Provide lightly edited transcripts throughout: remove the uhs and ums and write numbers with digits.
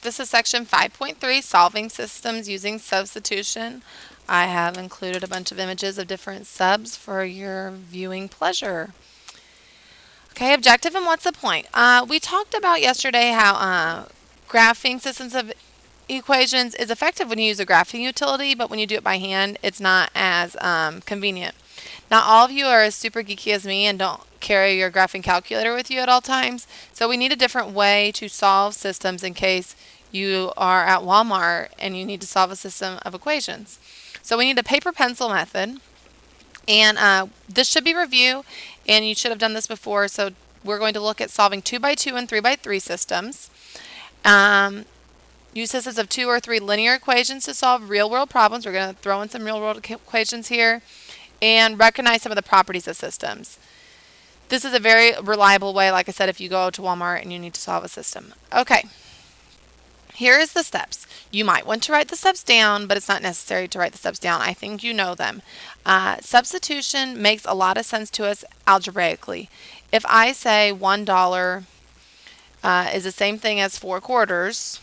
this is section 5.3, solving systems using substitution. I have included a bunch of images of different subs for your viewing pleasure. Okay, objective and what's the point? We talked about yesterday how graphing systems of equations is effective when you use a graphing utility, but when you do it by hand, it's not as convenient. Not all of you are as super geeky as me and don't carry your graphing calculator with you at all times, so we need a different way to solve systems in case you are at Walmart and you need to solve a system of equations. So we need a paper pencil method, and this should be review, and you should have done this before, so we're going to look at solving 2x2 and 3x3 systems. Use systems of 2 or 3 linear equations to solve real-world problems. We're going to throw in some real-world equations here, and recognize some of the properties of systems. This is a very reliable way, like I said, if you go to Walmart and you need to solve a system. Okay, here is the steps. You might want to write the steps down, but it's not necessary to write the steps down. I think you know them. Substitution makes a lot of sense to us algebraically. If I say $1 is the same thing as 4 quarters,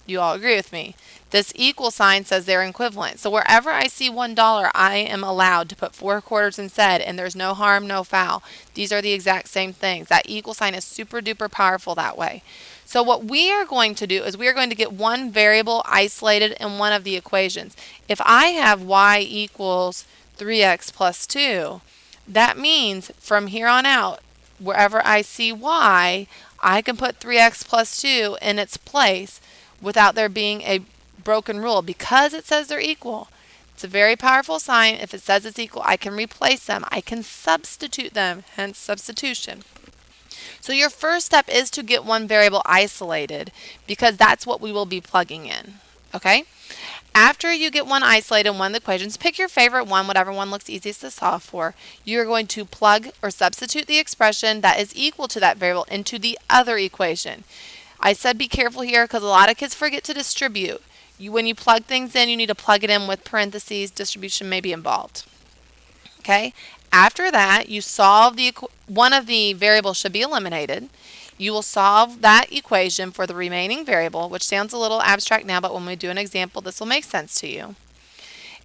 you all agree with me. This equal sign says they're equivalent. So wherever I see $1, I am allowed to put 4 quarters instead, and there's no harm, no foul. These are the exact same things. That equal sign is super duper powerful that way. So what we are going to do is we are going to get one variable isolated in one of the equations. If I have y equals 3x plus 2, that means from here on out, wherever I see y, I can put 3x plus 2 in its place without there being a broken rule because it says they're equal. It's a very powerful sign. If it says it's equal, I can replace them. I can substitute them, hence substitution. So your first step is to get one variable isolated because that's what we will be plugging in. Okay? After you get one isolated in one of the equations, pick your favorite one, whatever one looks easiest to solve for. You're going to plug or substitute the expression that is equal to that variable into the other equation. I said be careful here because a lot of kids forget to distribute. When you plug things in, you need to plug it in with parentheses. Distribution may be involved. Okay? After that, you solve one of the variables should be eliminated. You will solve that equation for the remaining variable, which sounds a little abstract now, but when we do an example, this will make sense to you.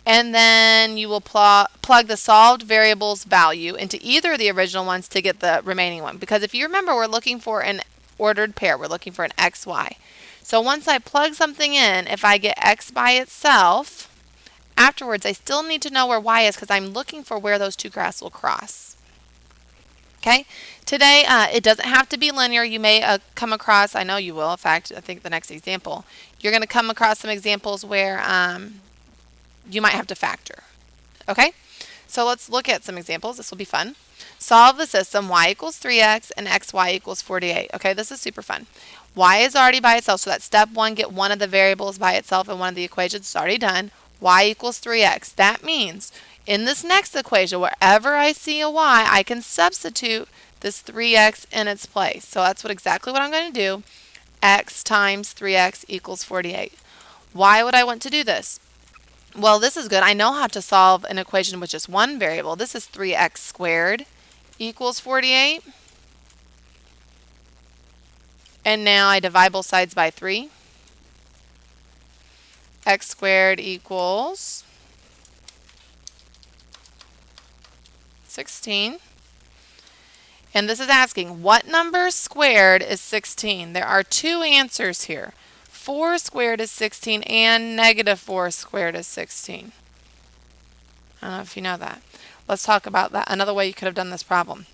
And then you will plug the solved variable's value into either of the original ones to get the remaining one. Because if you remember, we're looking for an ordered pair. We're looking for an xy. So once I plug something in, if I get x by itself, afterwards I still need to know where y is because I'm looking for where those two graphs will cross. Okay? Today, it doesn't have to be linear. You may come across, I know you will, in fact, I think the next example, you're going to come across some examples where you might have to factor. Okay? So let's look at some examples. This will be fun. Solve the system y equals 3x and xy equals 48. Okay, this is super fun. Y is already by itself, so that's step 1, get one of the variables by itself in one of the equations. It's already done. Y equals 3x. That means in this next equation, wherever I see a y, I can substitute this 3x in its place. So that's exactly what I'm going to do. X times 3x equals 48. Why would I want to do this? Well, this is good. I know how to solve an equation with just one variable. This is 3x squared equals 48. And now I divide both sides by 3. X squared equals 16. And this is asking, what number squared is 16? There are two answers here. 4 squared is 16 and negative 4 squared is 16. I don't know if you know that. Let's talk about that. Another way you could have done this problem.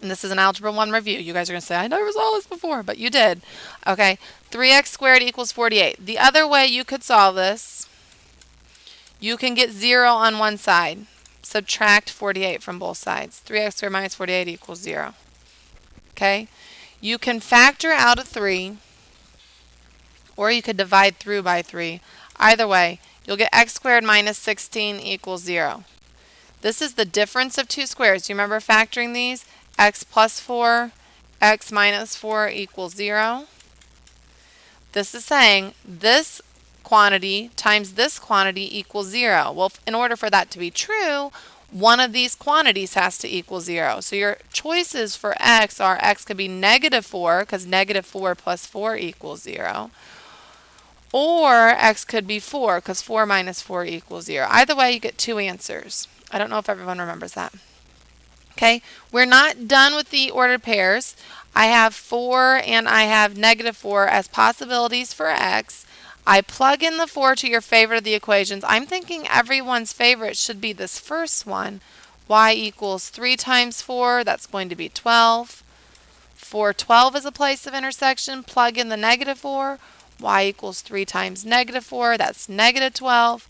And this is an Algebra 1 review. You guys are going to say, I never saw this before, but you did. Okay, 3x squared equals 48. The other way you could solve this, you can get 0 on one side. Subtract 48 from both sides. 3x squared minus 48 equals 0. Okay, you can factor out a 3, or you could divide through by 3. Either way, you'll get x squared minus 16 equals 0. This is the difference of two squares. Do you remember factoring these? X plus 4, x minus 4 equals 0. This is saying this quantity times this quantity equals 0. Well, in order for that to be true, one of these quantities has to equal 0. So your choices for x are x could be -4 because -4 plus 4 equals 0. Or x could be 4 because 4 minus 4 equals 0. Either way, you get two answers. I don't know if everyone remembers that. Okay, we're not done with the ordered pairs. I have 4 and I have -4 as possibilities for x. I plug in the 4 to your favorite of the equations. I'm thinking everyone's favorite should be this first one. Y equals 3 times 4. That's going to be 12. 12 is a place of intersection. Plug in the -4. Y equals 3 times -4. That's -12.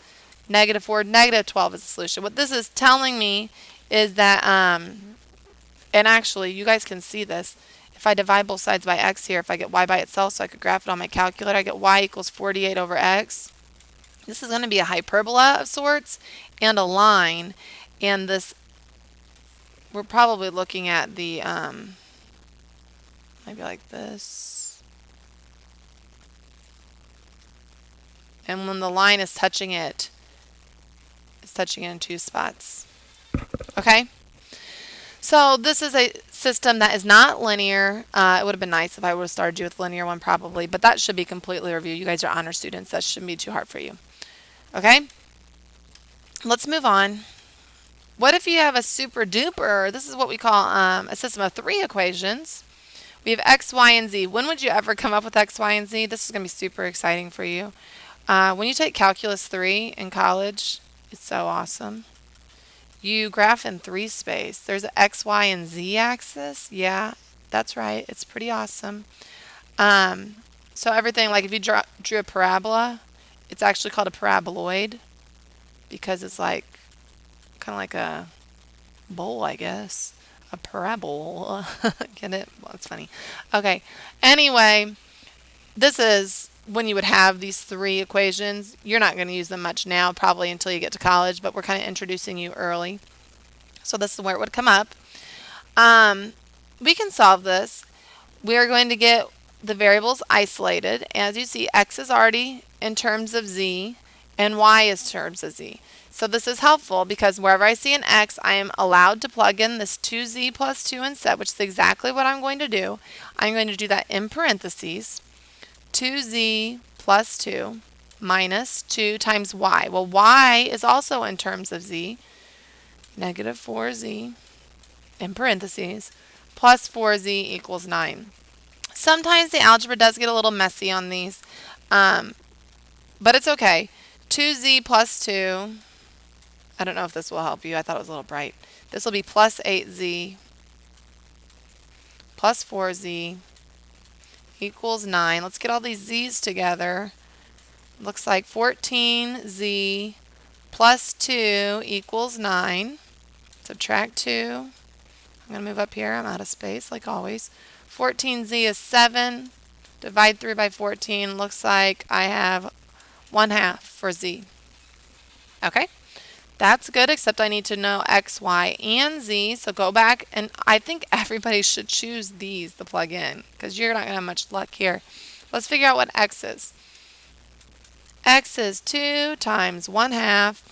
-4, -12 is the solution. What this is telling me is that, and actually, you guys can see this. If I divide both sides by x here, if I get y by itself so I could graph it on my calculator, I get y equals 48 over x. This is going to be a hyperbola of sorts and a line. And this, we're probably looking at the, maybe like this. And when the line is touching it, it's touching it in two spots. Okay? So this is a system that is not linear. It would have been nice if I would have started you with a linear one probably, but that should be completely reviewed. You guys are honor students. That shouldn't be too hard for you. Okay? Let's move on. What if you have a super duper, this is what we call a system of 3 equations. We have x, y, and z. When would you ever come up with x, y, and z? This is going to be super exciting for you. When you take Calculus 3 in college, it's so awesome. You graph in 3 space. There's an x, y, and z axis. Yeah, that's right. It's pretty awesome. So everything, like if you drew a parabola, it's actually called a paraboloid because it's like kind of like a bowl, I guess. A parabola. Get it? Well, it's funny. Okay. Anyway, this is when you would have these 3 equations. You're not going to use them much now, probably until you get to college, but we're kind of introducing you early. So this is where it would come up. We can solve this. We are going to get the variables isolated. As you see, x is already in terms of z, and y is terms of z. So this is helpful because wherever I see an x, I am allowed to plug in this 2z plus 2 instead, which is exactly what I'm going to do. I'm going to do that in parentheses. 2z plus 2 minus 2 times y. Well, y is also in terms of z. -4z in parentheses plus 4z equals 9. Sometimes the algebra does get a little messy on these, but it's okay. 2z plus 2. I don't know if this will help you. I thought it was a little bright. This will be plus 8z plus 4z equals 9. Let's get all these z's together. Looks like 14z plus 2 equals 9. Subtract 2. I'm going to move up here. I'm out of space like always. 14z is 7. Divide 3 by 14. Looks like I have 1/2 for z. Okay? That's good, except I need to know x, y, and z. So go back, and I think everybody should choose these to plug in because you're not going to have much luck here. Let's figure out what x is. X is 2 times 1/2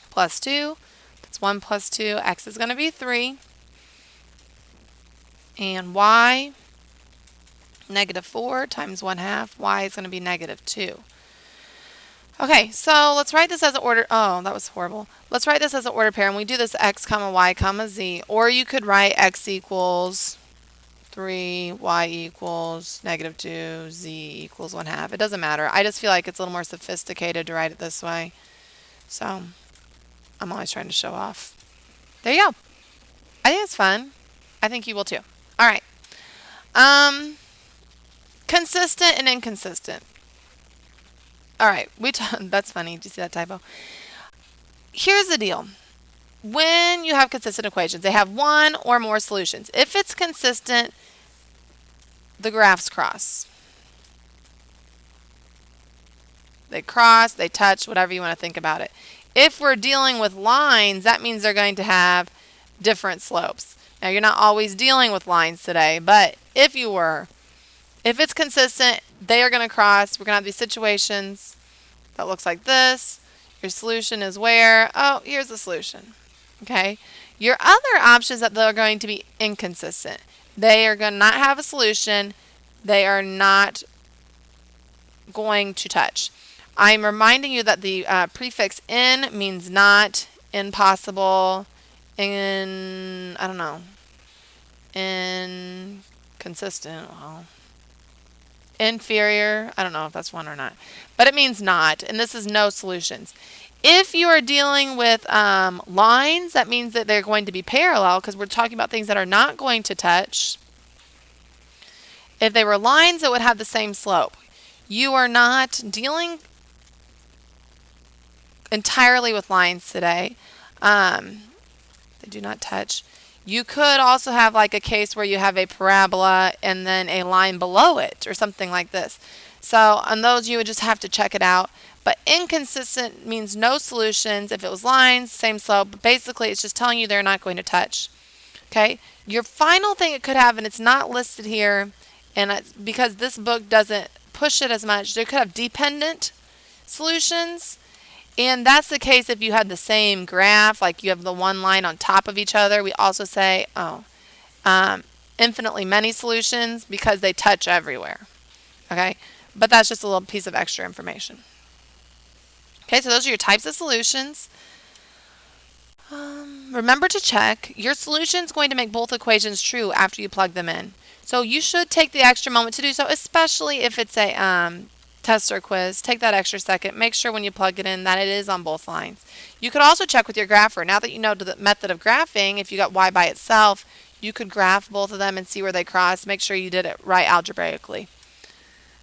plus 2. That's 1 plus 2. X is going to be 3. And y, -4 times 1/2. Y is going to be -2. Okay, so let's write this as an order. Oh, that was horrible. Let's write this as an order pair, and we do this x comma y comma z. Or you could write x equals 3, y equals -2, z equals 1/2. It doesn't matter. I just feel like it's a little more sophisticated to write it this way. So I'm always trying to show off. There you go. I think it's fun. I think you will too. All right. Consistent and inconsistent. All right, that's funny. Did you see that typo? Here's the deal. When you have consistent equations, they have one or more solutions. If it's consistent, the graphs cross. They cross, they touch, whatever you want to think about it. If we're dealing with lines, that means they're going to have different slopes. Now, you're not always dealing with lines today, but if you were, if it's consistent, they are going to cross. We're going to have these situations that looks like this. Your solution is where? Oh, here's the solution. Okay? Your other options that they're going to be inconsistent. They are going to not have a solution. They are not going to touch. I'm reminding you that the prefix in means not, impossible, I don't know, inconsistent, well, inferior. I don't know if that's one or not. But it means not, and this is no solutions. If you are dealing with lines, that means that they're going to be parallel because we're talking about things that are not going to touch. If they were lines, it would have the same slope. You are not dealing entirely with lines today. They do not touch. You could also have like a case where you have a parabola and then a line below it or something like this. So on those you would just have to check it out. But inconsistent means no solutions. If it was lines, same slope. But basically it's just telling you they're not going to touch. Okay? Your final thing it could have, and it's not listed here, and because this book doesn't push it as much, they could have dependent solutions. And that's the case if you had the same graph, like you have the one line on top of each other. We also say, infinitely many solutions because they touch everywhere. Okay? But that's just a little piece of extra information. Okay, so those are your types of solutions. Remember to check. Your solution is going to make both equations true after you plug them in. So you should take the extra moment to do so, especially if it's a test or quiz. Take that extra second. Make sure when you plug it in that it is on both lines. You could also check with your grapher. Now that you know the method of graphing, if you got y by itself, you could graph both of them and see where they cross. Make sure you did it right algebraically.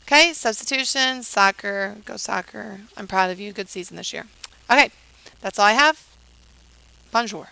Okay, substitution, soccer, go soccer. I'm proud of you. Good season this year. Okay, that's all I have. Bonjour.